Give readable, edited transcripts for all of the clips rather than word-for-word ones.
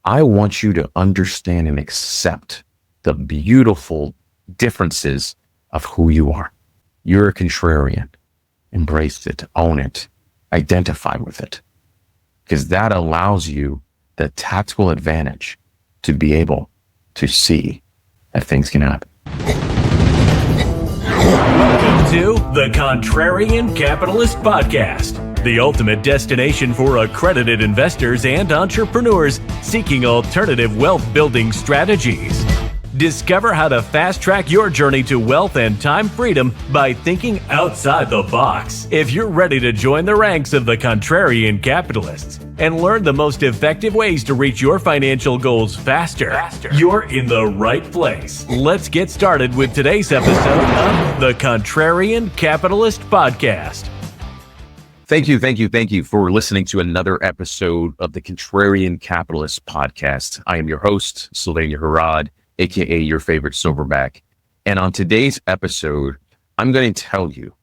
I want you to understand and accept the beautiful differences of who you are. You're a contrarian. Embrace it, own it, identify with it, because that allows you the tactical advantage to be able to see that things can happen. Welcome to the Contrarian Capitalist Podcast, the ultimate destination for accredited investors and entrepreneurs seeking alternative wealth-building strategies. Discover how to fast-track your journey to wealth and time freedom by thinking outside the box. If you're ready to join the ranks of the Contrarian Capitalists and learn the most effective ways to reach your financial goals faster, you're in the right place. Let's get started with today's episode of the Contrarian Capitalist Podcast. Thank you for listening to another episode of the Contrarian Capitalist Podcast. I am your host, Sylvania Harrod, aka your favorite silverback. And on today's episode, I'm going to tell you,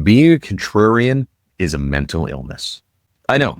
being a contrarian is a mental illness. I know.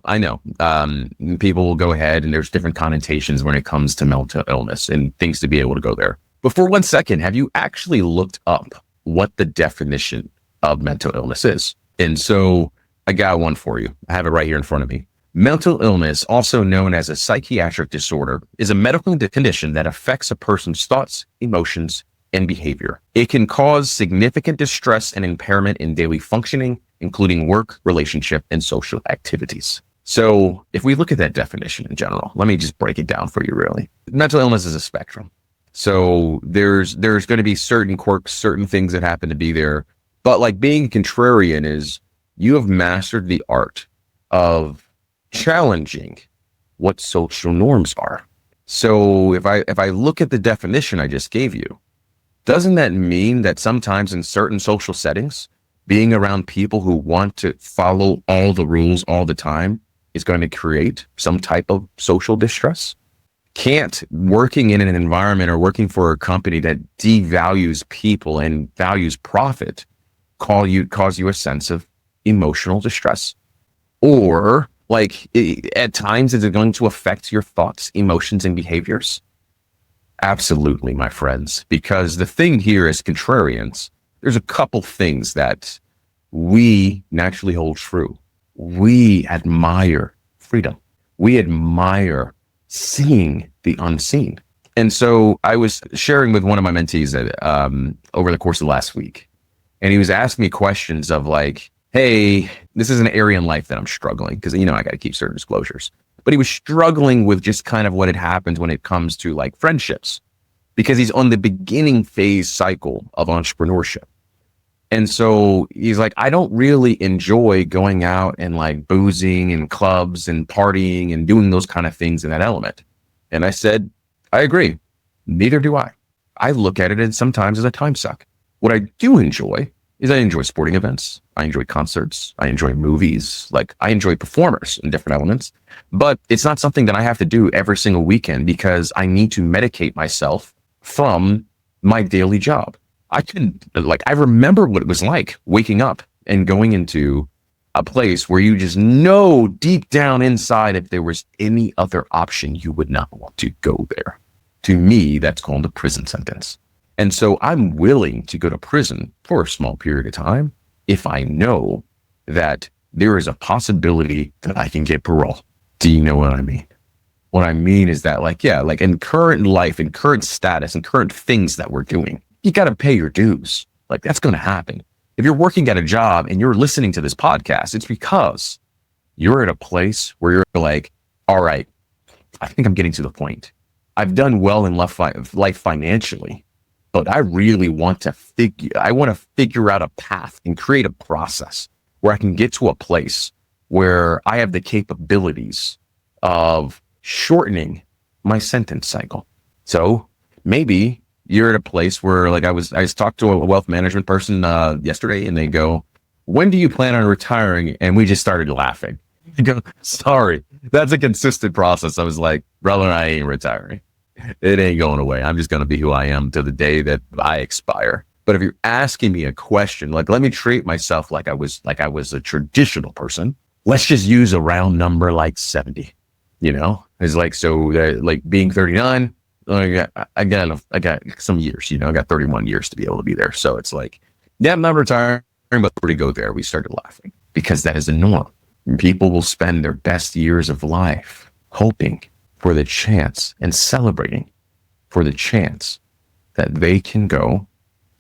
People will go ahead and there's different connotations when it comes to mental illness and things to be able to go there. But for 1 second, have you actually looked up what the definition of mental illness is? And so I got one for you. I have it right here in front of me. Mental illness, also known as a psychiatric disorder, is a medical condition that affects a person's thoughts, emotions, and behavior. It can cause significant distress and impairment in daily functioning, including work, relationship, and social activities. So if we look at that definition in general, let me just break it down for you really. Mental illness is a spectrum. So there's going to be certain quirks, certain things that happen to be there. But like being a contrarian is you have mastered the art of challenging what social norms are. So if I look at the definition I just gave you, doesn't that mean that sometimes in certain social settings, being around people who want to follow all the rules all the time is going to create some type of social distress? Can't working in an environment or working for a company that devalues people and values profit cause you a sense of emotional distress? Or like at times, is it going to affect your thoughts, emotions, and behaviors? Absolutely, my friends, because the thing here is contrarians, there's a couple things that we naturally hold true. We admire freedom. We admire seeing the unseen. And so I was sharing with one of my mentees over the course of last week, and he was asking me questions of like, hey, this is an area in life that I'm struggling because, I got to keep certain disclosures. But he was struggling with just kind of what had happened when it comes to like friendships, because he's on the beginning phase cycle of entrepreneurship. And so he's like, I don't really enjoy going out and like boozing and clubs and partying and doing those kind of things in that element. And I said, I agree. Neither do I. I look at it sometimes as a time suck. What I do enjoy is I enjoy sporting events. I enjoy concerts. I enjoy movies. Like I enjoy performers in different elements, but it's not something that I have to do every single weekend because I need to medicate myself from my daily job. I remember what it was like waking up and going into a place where you just know deep down inside, if there was any other option, you would not want to go there. To me, that's called a prison sentence. And so I'm willing to go to prison for a small period of time if I know that there is a possibility that I can get parole. Do you know what I mean? What I mean is that like in current life, in current status, and current things that we're doing, you got to pay your dues. Like that's going to happen. If you're working at a job and you're listening to this podcast, it's because you're at a place where you're like, all right, I think I'm getting to the point. I've done well in life financially. But I really want to figure out a path and create a process where I can get to a place where I have the capabilities of shortening my sentence cycle. So maybe you're at a place where like I was talking to a wealth management person yesterday, and they go, when do you plan on retiring? And we just started laughing. I go, sorry, that's a consistent process. I was like, brother, I ain't retiring. It ain't going away. I'm just going to be who I am till the day that I expire. But if you're asking me a question, like, let me treat myself like I was a traditional person. Let's just use a round number like 70, It's like, so like being 39, I got some years, I got 31 years to be able to be there. So it's like, yeah, I'm not retiring, but where to go there? We started laughing because that is the norm. People will spend their best years of life hoping for the chance and celebrating for the chance that they can go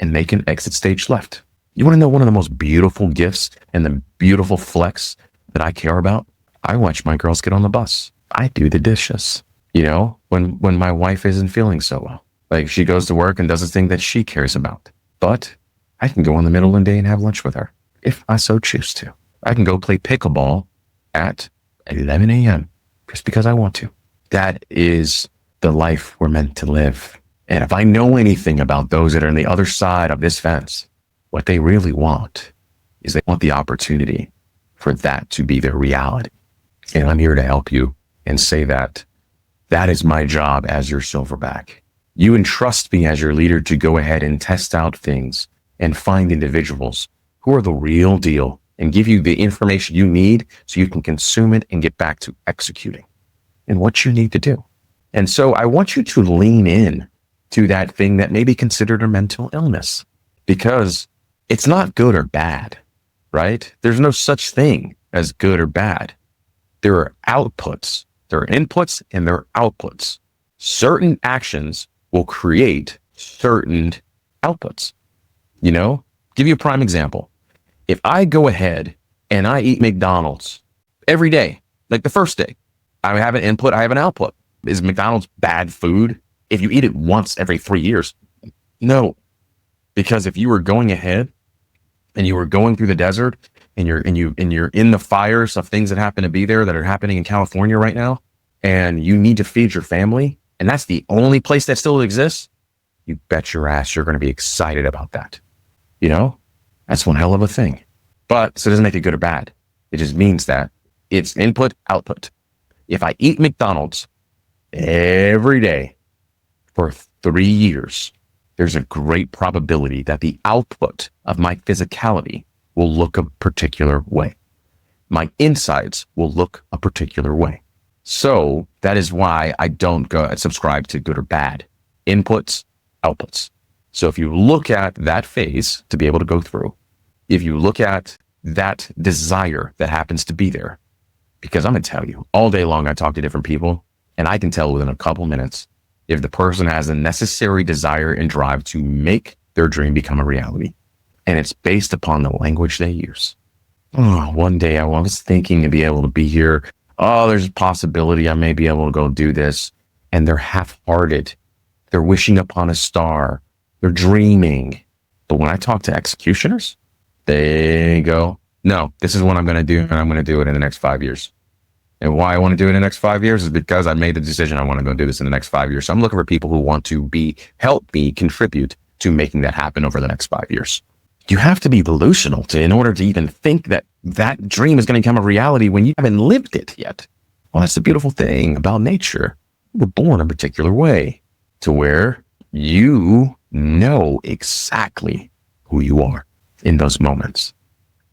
and make an exit stage left. You want to know one of the most beautiful gifts and the beautiful flex that I care about? I watch my girls get on the bus. I do the dishes, when my wife isn't feeling so well. Like, she goes to work and does a thing that she cares about. But I can go in the middle of the day and have lunch with her if I so choose to. I can go play pickleball at 11 a.m. just because I want to. That is the life we're meant to live. And if I know anything about those that are on the other side of this fence, what they really want is they want the opportunity for that to be their reality. And I'm here to help you and say that that is my job as your silverback. You entrust me as your leader to go ahead and test out things and find individuals who are the real deal and give you the information you need so you can consume it and get back to executing and what you need to do. And so I want you to lean in to that thing that may be considered a mental illness, because it's not good or bad, right? There's no such thing as good or bad. There are outputs, there are inputs, and there are outputs. Certain actions will create certain outputs. Give you a prime example. If I go ahead and I eat McDonald's every day, like the first day, I have an input, I have an output. Is McDonald's bad food if you eat it once every 3 years? No, because if you were going ahead and you were going through the desert and you're in the fires of things that happen to be there that are happening in California right now, and you need to feed your family, and that's the only place that still exists, you bet your ass you're going to be excited about that. That's one hell of a thing. But so it doesn't make it good or bad. It just means that it's input, output. If I eat McDonald's every day for 3 years, there's a great probability that the output of my physicality will look a particular way. My insides will look a particular way. So that is why I don't go subscribe to good or bad. Inputs, outputs. So if you look at that phase to be able to go through, if you look at that desire that happens to be there, because I'm going to tell you, all day long I talk to different people, and I can tell within a couple minutes if the person has the necessary desire and drive to make their dream become a reality. And it's based upon the language they use. One day I was thinking to be able to be here. There's a possibility I may be able to go do this. And they're half-hearted. They're wishing upon a star. They're dreaming. But when I talk to executioners, they go, no, this is what I'm going to do, and I'm going to do it in the next 5 years. And why I want to do it in the next 5 years is because I made the decision I want to go do this in the next 5 years. So I'm looking for people who want to help me contribute to making that happen over the next 5 years. You have to be delusional in order to even think that that dream is going to become a reality when you haven't lived it yet. Well, that's the beautiful thing about nature. We're born a particular way to where you know exactly who you are in those moments.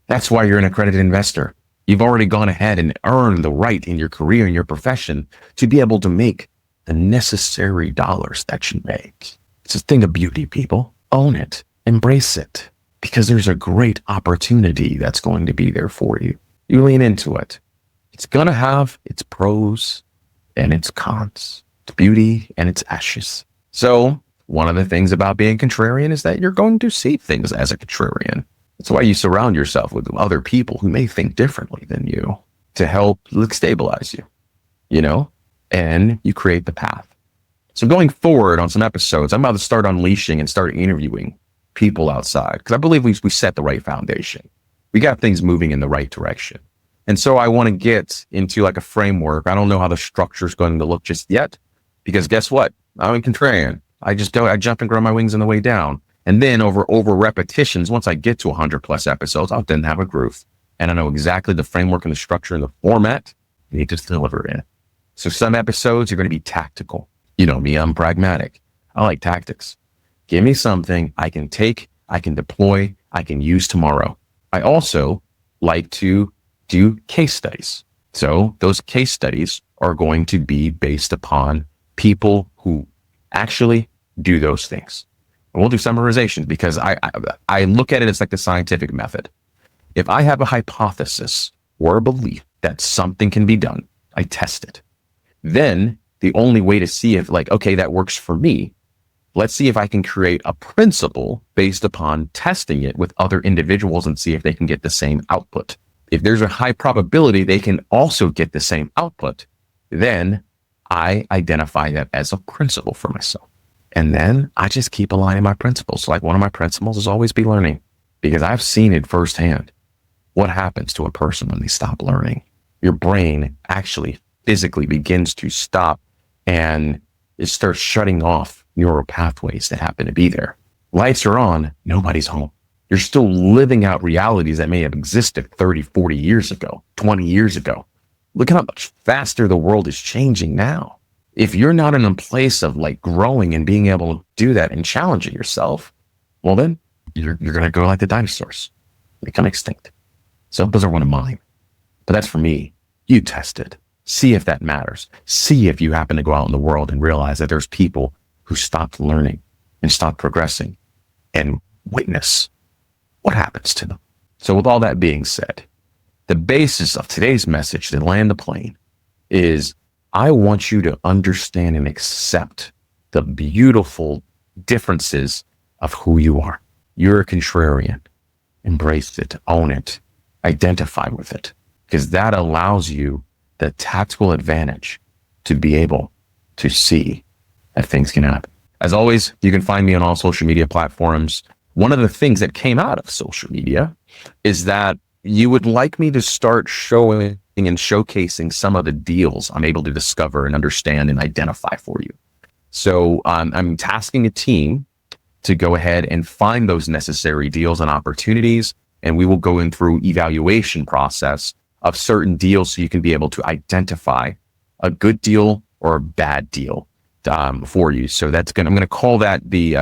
That's why you're an accredited investor. You've already gone ahead and earned the right in your career and your profession to be able to make the necessary dollars that you make. It's a thing of beauty, people. Own it. Embrace it. Because there's a great opportunity that's going to be there for you. You lean into it. It's going to have its pros and its cons, its beauty and its ashes. So one of the things about being contrarian is that you're going to see things as a contrarian. That's why you surround yourself with other people who may think differently than you to help stabilize you, and you create the path. So going forward on some episodes, I'm about to start unleashing and start interviewing people outside because I believe we set the right foundation. We got things moving in the right direction. And so I want to get into like a framework. I don't know how the structure is going to look just yet because guess what? I'm a contrarian. I jump and grow my wings on the way down. And then over repetitions, once I get to 100 plus episodes, I'll then have a groove. And I know exactly the framework and the structure and the format I need to deliver in. So some episodes are going to be tactical. You know me, I'm pragmatic. I like tactics. Give me something I can take, I can deploy, I can use tomorrow. I also like to do case studies. So those case studies are going to be based upon people who actually do those things. And we'll do summarization because I look at it as like the scientific method. If I have a hypothesis or a belief that something can be done, I test it. Then the only way to see if like, okay, that works for me, let's see if I can create a principle based upon testing it with other individuals and see if they can get the same output. If there's a high probability they can also get the same output, then I identify that as a principle for myself. And then I just keep aligning my principles. Like one of my principles is always be learning, because I've seen it firsthand. What happens to a person when they stop learning? Your brain actually physically begins to stop and it starts shutting off neural pathways that happen to be there. Lights are on, nobody's home. You're still living out realities that may have existed 30, 40 years ago, 20 years ago. Look at how much faster the world is changing now. If you're not in a place of like growing and being able to do that and challenging yourself, well then you're going to go like the dinosaurs, become extinct. So those are one of mine, but that's for me. You test it. See if that matters. See if you happen to go out in the world and realize that there's people who stopped learning and stopped progressing, and witness what happens to them. So with all that being said, the basis of today's message to land the plane is I want you to understand and accept the beautiful differences of who you are. You're a contrarian. Embrace it, own it, identify with it, because that allows you the tactical advantage to be able to see that things can happen. As always, you can find me on all social media platforms. One of the things that came out of social media is that you would like me to start showing and showcasing some of the deals I'm able to discover and understand and identify for you. So I'm tasking a team to go ahead and find those necessary deals and opportunities, and we will go in through evaluation process of certain deals so you can be able to identify a good deal or a bad deal for you. So I'm going to call that the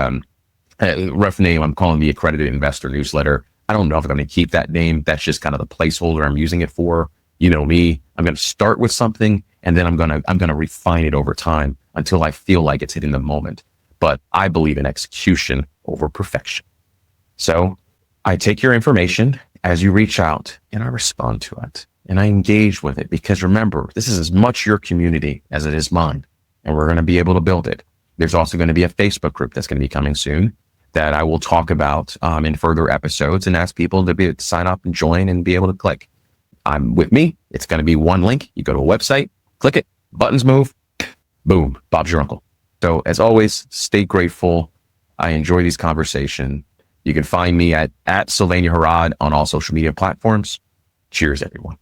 rough name. I'm calling the accredited investor newsletter. I don't know if I'm going to keep that name. That's just kind of the placeholder I'm using it for. You know me, I'm going to start with something and then I'm going to refine it over time until I feel like it's hitting the moment. But I believe in execution over perfection. So I take your information as you reach out and I respond to it and I engage with it, because remember, this is as much your community as it is mine, and we're going to be able to build it. There's also going to be a Facebook group that's going to be coming soon that I will talk about in further episodes and ask people to sign up and join and be able to click. With me, it's going to be one link. You go to a website, click it, buttons move, boom, Bob's your uncle. So as always, stay grateful. I enjoy these conversations. You can find me at Sylvania Harrod on all social media platforms. Cheers, everyone.